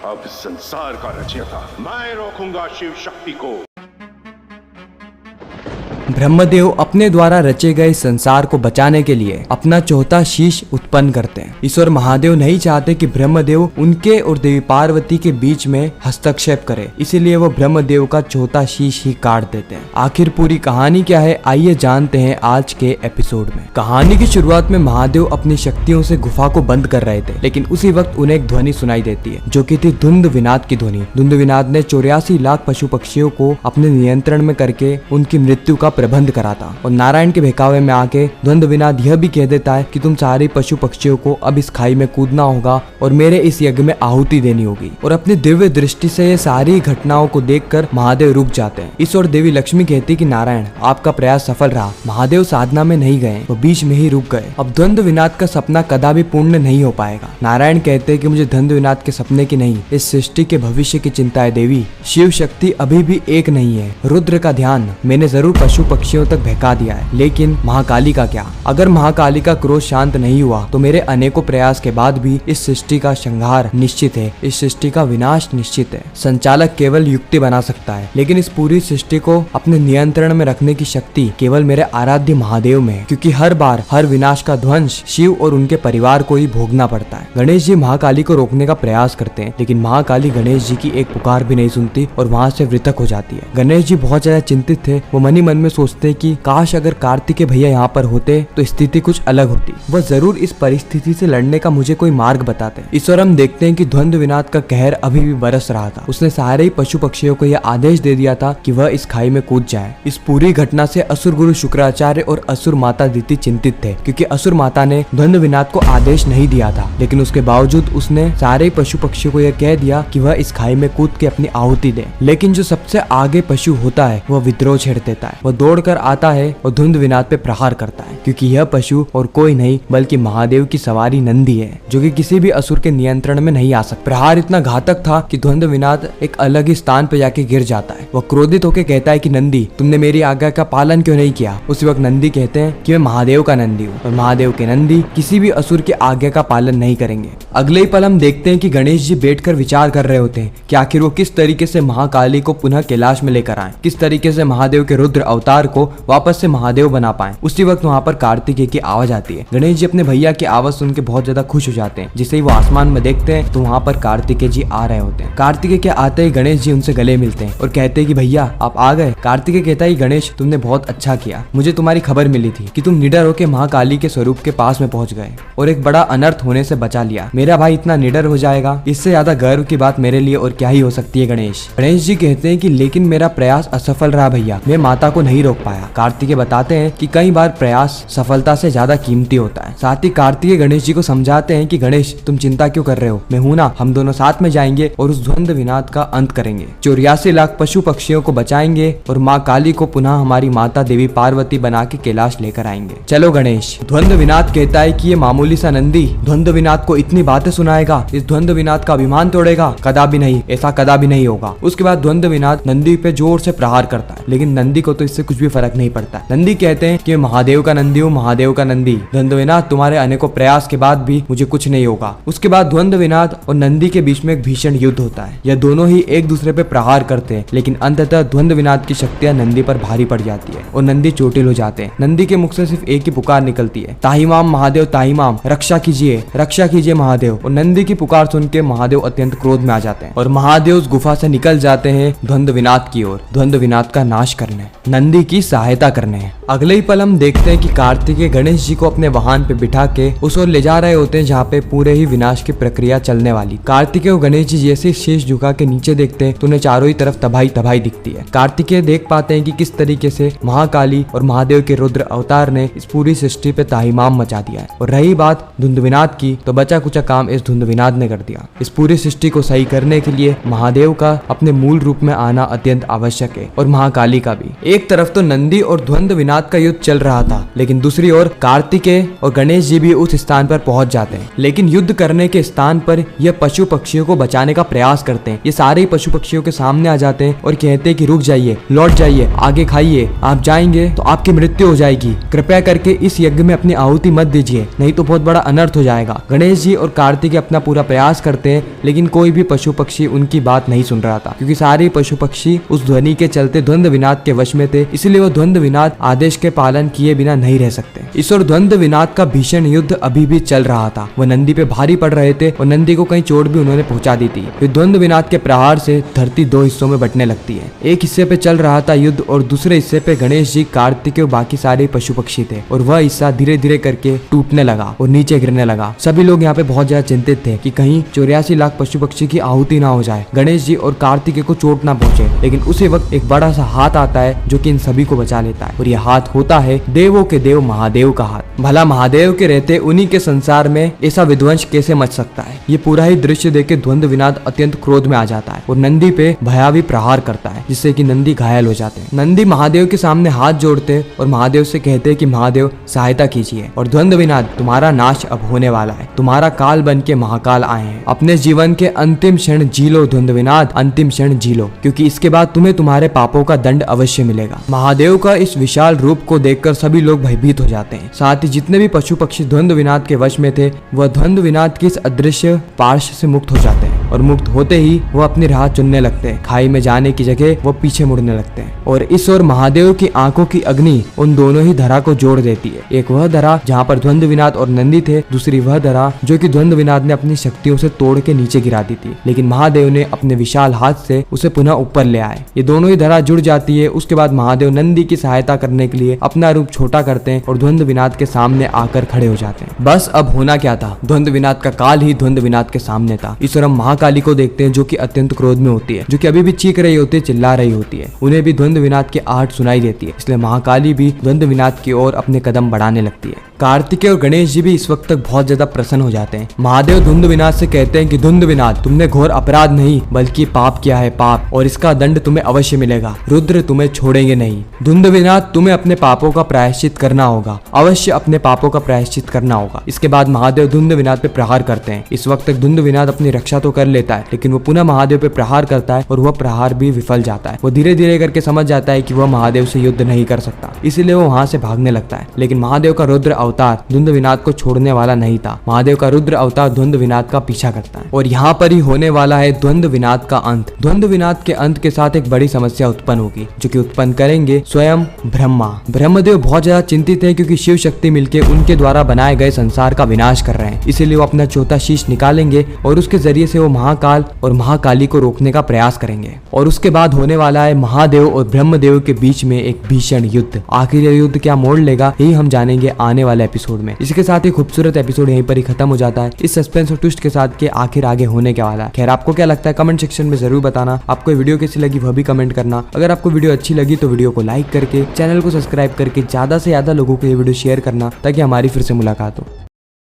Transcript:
अब संसार का रचयिता मैं रोकूंगा शिव शक्ति को। ब्रह्मदेव अपने द्वारा रचे गए संसार को बचाने के लिए अपना चौथा शीश उत्पन्न करते हैं। ईश्वर महादेव नहीं चाहते कि ब्रह्मदेव उनके और देवी पार्वती के बीच में हस्तक्षेप करे, इसीलिए वो ब्रह्मदेव का चौथा शीश ही काट देते हैं। आखिर पूरी कहानी क्या है, आइए जानते हैं आज के एपिसोड में। कहानी की शुरुआत में महादेव अपनी शक्तियों से गुफा को बंद कर रहे थे, लेकिन उसी वक्त उन्हें एक ध्वनि सुनाई देती है, जो कि थी धुंध विनाद की ध्वनि। धुंध विनाद ने 84 लाख पशु पक्षियों को अपने नियंत्रण में करके उनकी मृत्यु का प्रबंध करा था। और नारायण के बहकावे में आके द्वंद विनाद यह भी कह देता है कि तुम सारे पशु पक्षियों को अब इस खाई में कूदना होगा और मेरे इस यज्ञ में आहुति देनी होगी। और अपनी दिव्य दृष्टि से ये सारी घटनाओं को देखकर महादेव रुक जाते हैं। इस और देवी लक्ष्मी कहती कि नारायण आपका प्रयास सफल रहा। महादेव साधना में नहीं गए, वो बीच में ही रुक गए। अब द्वंद विनाद का सपना कदापि पूर्ण नहीं हो पाएगा। नारायण कहते हैं कि मुझे द्वंद विनाद के सपने की नहीं, इस सृष्टि के भविष्य की चिंता है देवी। शिव शक्ति अभी भी एक नहीं है। रुद्र का ध्यान मैंने जरूर पशु पक्षियों तक बहका दिया है, लेकिन महाकाली का क्या? अगर महाकाली का क्रोध शांत नहीं हुआ तो मेरे अनेकों प्रयास के बाद भी इस सृष्टि का संहार निश्चित है, इस सृष्टि का विनाश निश्चित है। संचालक केवल युक्ति बना सकता है, लेकिन इस पूरी सृष्टि को अपने नियंत्रण में रखने की शक्ति केवल मेरे आराध्य महादेव में है, क्योंकि हर बार हर विनाश का ध्वंस शिव और उनके परिवार को ही भोगना पड़ता है। गणेश जी महाकाली को रोकने का प्रयास करते हैं, लेकिन महाकाली गणेश जी की एक पुकार भी नहीं सुनती और वहाँ से मृतक हो जाती है। गणेश जी बहुत ज्यादा चिंतित थे। वो मन ही मन में सोचते कि काश अगर कार्तिकेय भैया यहाँ पर होते तो स्थिति कुछ अलग होती। वह जरूर इस परिस्थिति से लड़ने का मुझे कोई मार्ग बताते। ईश्वर हम देखते हैं कि द्वंद विनाद का कहर अभी भी बरस रहा था। उसने सारे ही पशु पक्षियों को यह आदेश दे दिया था कि वह इस खाई में कूद जाए। इस पूरी घटना से असुर गुरु शुक्राचार्य और असुर माता दिति चिंतित थे, क्योंकि असुर माता ने द्वंद विनाद को आदेश नहीं दिया था, लेकिन उसके बावजूद उसने सारे पशु पक्षियों को यह कह दिया कि वह इस खाई में कूद के अपनी आहुति दे। लेकिन जो सबसे आगे पशु होता है वह विद्रोह छेड़ देता है। वह दौड़ कर आता है और धुंध विनाद पे प्रहार करता है, क्योंकि यह पशु और कोई नहीं बल्कि महादेव की सवारी नंदी है, जो कि किसी भी असुर के नियंत्रण में नहीं आ सकता। प्रहार इतना घातक था कि धुंध विनाद एक अलग ही स्थान पर जाके गिर जाता है। वह क्रोधित होकर कहता है कि नंदी तुमने मेरी आज्ञा का पालन क्यों नहीं किया? उसी वक्त नंदी कहते हैं कि मैं महादेव का नंदी हूँ और महादेव के नंदी किसी भी असुर की आज्ञा का पालन नहीं करेंगे। अगले ही पल हम देखते हैं कि गणेश जी बैठकर विचार कर रहे होते हैं कि आखिर वो किस तरीके से महाकाली को पुनः कैलाश में लेकर आए, किस तरीके से महादेव के रुद्र अवतार को वापस से महादेव बना पाए। उसी वक्त वहाँ पर कार्तिकेय की आवाज आती है। गणेश जी अपने भैया की आवाज सुन के बहुत ज्यादा खुश हो जाते हैं। जिसे ही वो आसमान में देखते हैं तो वहाँ पर कार्तिकेय जी आ रहे होते हैं। कार्तिकेय के आते ही गणेश जी उनसे गले मिलते हैं और कहते हैं कि भैया आप आ गए। कार्तिकेय कहता है गणेश तुमने बहुत अच्छा किया, मुझे तुम्हारी खबर मिली थी कि तुम निडर होकर महाकाली के स्वरूप के पास में पहुंच गए और एक बड़ा अनर्थ होने से बचा लिया। मेरा भाई इतना निडर हो जाएगा, इससे ज्यादा गर्व की बात मेरे लिए और क्या ही हो सकती है। गणेश जी कहते हैं कि लेकिन मेरा प्रयास असफल रहा भैया, मैं माता को नहीं रोक पाया। कार्तिकेय बताते हैं कि कई बार प्रयास सफलता से ज्यादा कीमती होता है। साथ ही कार्तिकेय गणेश जी को समझाते हैं कि गणेश तुम चिंता क्यों कर रहे हो, मैं हूं ना, हम दोनों साथ में जाएंगे और उस द्वंद विनाद का अंत करेंगे। 84 लाख पशु पक्षियों को बचाएंगे और माँ काली को पुनः हमारी माता देवी पार्वती बना के कैलाश लेकर आएंगे। चलो गणेश। द्वंद विनाद कहता है कि ये मामूली सा नंदी द्वंद विनाद को इतनी बातें सुनाएगा, इस द्वंद विनाद का अभिमान तोड़ेगा? कदापि नहीं, ऐसा कदापि नहीं होगा। उसके बाद द्वंद विनाद नंदी पे जोर से प्रहार करता है, लेकिन नंदी को तो इससे कुछ भी फर्क नहीं पड़ता। नंदी कहते हैं कि महादेव का नंदी हूँ, महादेव का नंदी। द्वंद विनाद तुम्हारे अनेकों प्रयास के बाद भी मुझे कुछ नहीं होगा। उसके बाद द्वंद विनाद और नंदी के बीच में एक भीषण युद्ध होता है। यह दोनों ही एक दूसरे पे प्रहार करते हैं, लेकिन अंततः द्वंद विनाद की शक्तियां नंदी पर भारी पड़ जाती है और नंदी चोटिल हो जाते हैं। नंदी के मुख से सिर्फ एक ही पुकार निकलती है, ताहीमाम महादेव ताहीमाम, रक्षा कीजिए महादेव। और नंदी की पुकार सुन के महादेव अत्यंत क्रोध में आ जाते हैं और महादेव उस गुफा से निकल जाते हैं द्वंद विनाद की ओर, द्वंद विनाद का नाश करने, नंदी की सहायता करने। अगले ही पल हम देखते हैं कि कार्तिकेय गणेश जी को अपने वाहन पे बिठा के उस ओर ले जा रहे होते हैं जहाँ पे पूरे ही विनाश की प्रक्रिया चलने वाली। कार्तिकेय और गणेश जी जैसे शीश झुका के नीचे देखते हैं तो उन्हें चारों ही तरफ तबाही तबाही दिखती है। कार्तिकेय देख पाते हैं कि किस तरीके से महाकाली और महादेव के रुद्र अवतार ने इस पूरी सृष्टि पे ताहीमाम मचा दिया है। और रही बात धुंध विनाद की, तो बचा कुचा काम इस धुंध विनाद ने कर दिया। इस पूरी सृष्टि को सही करने के लिए महादेव का अपने मूल रूप में आना अत्यंत आवश्यक है और महाकाली का भी। एक तरफ तरफ तो नंदी और द्वंद विनाद का युद्ध चल रहा था, लेकिन दूसरी ओर कार्तिकेय और गणेश जी भी उस स्थान पर पहुंच जाते हैं। लेकिन युद्ध करने के स्थान पर यह पशु पक्षियों को बचाने का प्रयास करते हैं। ये सारे ही पशु पक्षियों के सामने आ जाते हैं और कहते हैं कि रुक जाइए, लौट जाइए, आगे खाइए, आप जाएंगे तो आपकी मृत्यु हो जाएगी। कृपया करके इस यज्ञ में अपनी आहुति मत दीजिए, नहीं तो बहुत बड़ा अनर्थ हो जाएगा। गणेश जी और कार्तिकेय अपना पूरा प्रयास करते हैं, लेकिन कोई भी पशु पक्षी उनकी बात नहीं सुन रहा था, क्योंकि सारे पशु पक्षी उस ध्वनि के चलते द्वंद विनाद के वश में थे। इसलिए वो द्वंद विनाद आदेश के पालन किए बिना नहीं रह सकते। इस और द्वंद विनाद का भीषण युद्ध अभी भी चल रहा था। वह नंदी पे भारी पड़ रहे थे और नंदी को कहीं चोट भी उन्होंने पहुंचा दी थी। फिर द्वंद विनाद के प्रहार से धरती दो हिस्सों में बंटने लगती है। एक हिस्से पे चल रहा था युद्ध और दूसरे हिस्से पे गणेश जी, कार्तिकेय और बाकी सारे पशु पक्षी थे, और वह हिस्सा धीरे धीरे करके टूटने लगा और नीचे गिरने लगा। सभी लोग यहाँ पे बहुत ज्यादा चिंतित थे कि कहीं 84 लाख पशु पक्षी की आहुति ना हो जाए, गणेश जी और कार्तिकेय को चोट ना पहुंचे। लेकिन उसी वक्त एक बड़ा सा हाथ आता है जो कि इन सभी को बचा लेता है, और यह हाथ होता है देवों के देव महादेव का हाथ। भला महादेव के रहते उन्हीं के संसार में ऐसा विध्वंस कैसे मच सकता है। ये पूरा ही दृश्य देख के द्वंद विनाद अत्यंत क्रोध में आ जाता है और नंदी पे भयावी प्रहार करता है, जिससे कि नंदी घायल हो जाते हैं। नंदी महादेव के सामने हाथ जोड़ते और महादेव से कहते हैं कि महादेव सहायता कीजिए, और द्वंद विनाद तुम्हारा नाश अब होने वाला है, तुम्हारा काल बन के महाकाल आए हैं। अपने जीवन के अंतिम क्षण जी लो द्वंद विनाद, अंतिम क्षण जी लो, क्योंकि इसके बाद तुम्हें तुम्हारे पापों का दंड अवश्य मिलेगा। महादेव का इस विशाल रूप को देखकर सभी लोग भयभीत हो जाते हैं। साथ ही जितने भी पशु पक्षी द्वंद विनाद के वश में थे, वह द्वंद विनाद की इस अदृश्य पाश से मुक्त हो जाते हैं, और मुक्त होते ही वह अपनी राह चुनने लगते हैं। खाई में जाने की जगह वह पीछे मुड़ने लगते हैं, और इस ओर महादेव की आंखों की अग्नि उन दोनों ही धरा को जोड़ देती है। एक वह धरा जहाँ पर द्वंद विनाद और नंदी थे, दूसरी वह धरा जो कि द्वंद विनाद ने अपनी शक्तियों से तोड़ के नीचे गिरा दी थी, लेकिन महादेव ने अपने विशाल हाथ से उसे पुनः ऊपर ले आए। ये दोनों ही धरा जुड़ जाती है। उसके बाद महादेव नंदी की सहायता करने के लिए अपना रूप छोटा करते हैं और द्वंद विनाद के सामने आकर खड़े हो जाते हैं। बस अब होना क्या था, द्वंद विनाद का काल ही द्वंद विनाद के सामने था। इस ओर हम महाकाली को देखते हैं, जो कि अत्यंत क्रोध में होती है, जो कि अभी भी चीख रही होती है, चिल्ला रही होती है। उन्हें भी द्वंद विनाद की आहट सुनाई देती है, इसलिए महाकाली भी द्वंद विनाद की ओर अपने कदम बढ़ाने लगती है। कार्तिकेय और गणेश जी भी इस वक्त तक बहुत ज्यादा प्रसन्न हो जाते हैं। महादेव धुंध विनाद से कहते हैं कि धुंध विनाद, तुमने घोर अपराध नहीं बल्कि पाप किया है, पाप, और इसका दंड तुम्हें अवश्य मिलेगा। रुद्र तुम्हें छोड़ेंगे नहीं। धुंध विनाद, तुम्हें अपने पापों का प्रायश्चित करना होगा, अवश्य अपने पापों का प्रायश्चित करना होगा। इसके बाद महादेव धुंध विनाद पे प्रहार करते हैं। इस वक्त तक धुंध विनाद अपनी रक्षा तो कर लेता है, लेकिन वो पुनः महादेव पे प्रहार करता है और वह प्रहार भी विफल जाता है। वो धीरे धीरे करके समझ जाता है कि वह महादेव से युद्ध नहीं कर सकता, इसीलिए वो वहां से भागने लगता है। लेकिन महादेव का रुद्र अवतार धुंध विनाद को छोड़ने वाला नहीं था। महादेव का रुद्र अवतार द्वंद विनाद का पीछा करता है, और यहाँ पर ही होने वाला है द्वंद विनाद का अंत। द्वंद विनाद के अंत के साथ एक बड़ी समस्या उत्पन्न होगी, जो कि उत्पन्न करेंगे स्वयं ब्रह्मा। ब्रह्मदेव बहुत ज्यादा चिंतित है, क्योंकि शिव शक्ति मिलकर उनके द्वारा बनाए गए संसार का विनाश कर रहे हैं। इसीलिए वो अपना चौथा शीश निकालेंगे और उसके जरिए से वो महाकाल और महाकाली को रोकने का प्रयास करेंगे। और उसके बाद होने वाला है महादेव और ब्रह्मदेव के बीच में एक भीषण युद्ध। आखिर यह युद्ध क्या मोड़ लेगा, यही हम जानेंगे आने वाले एपिसोड में। इसके साथ ही खूबसूरत एपिसोड यहीं पर ही खत्म हो जाता है, इस सस्पेंस और ट्विस्ट के साथ कि आखिर आगे होने क्या वाला है। खैर, आपको क्या लगता है कमेंट सेक्शन में जरूर बताना। आपको वीडियो कैसी लगी वह भी कमेंट करना। अगर आपको वीडियो अच्छी लगी तो वीडियो को लाइक करके, चैनल को सब्सक्राइब करके ज्यादा से ज्यादा लोगों को ये वीडियो शेयर करना, ताकि हमारी फिर से मुलाकात हो।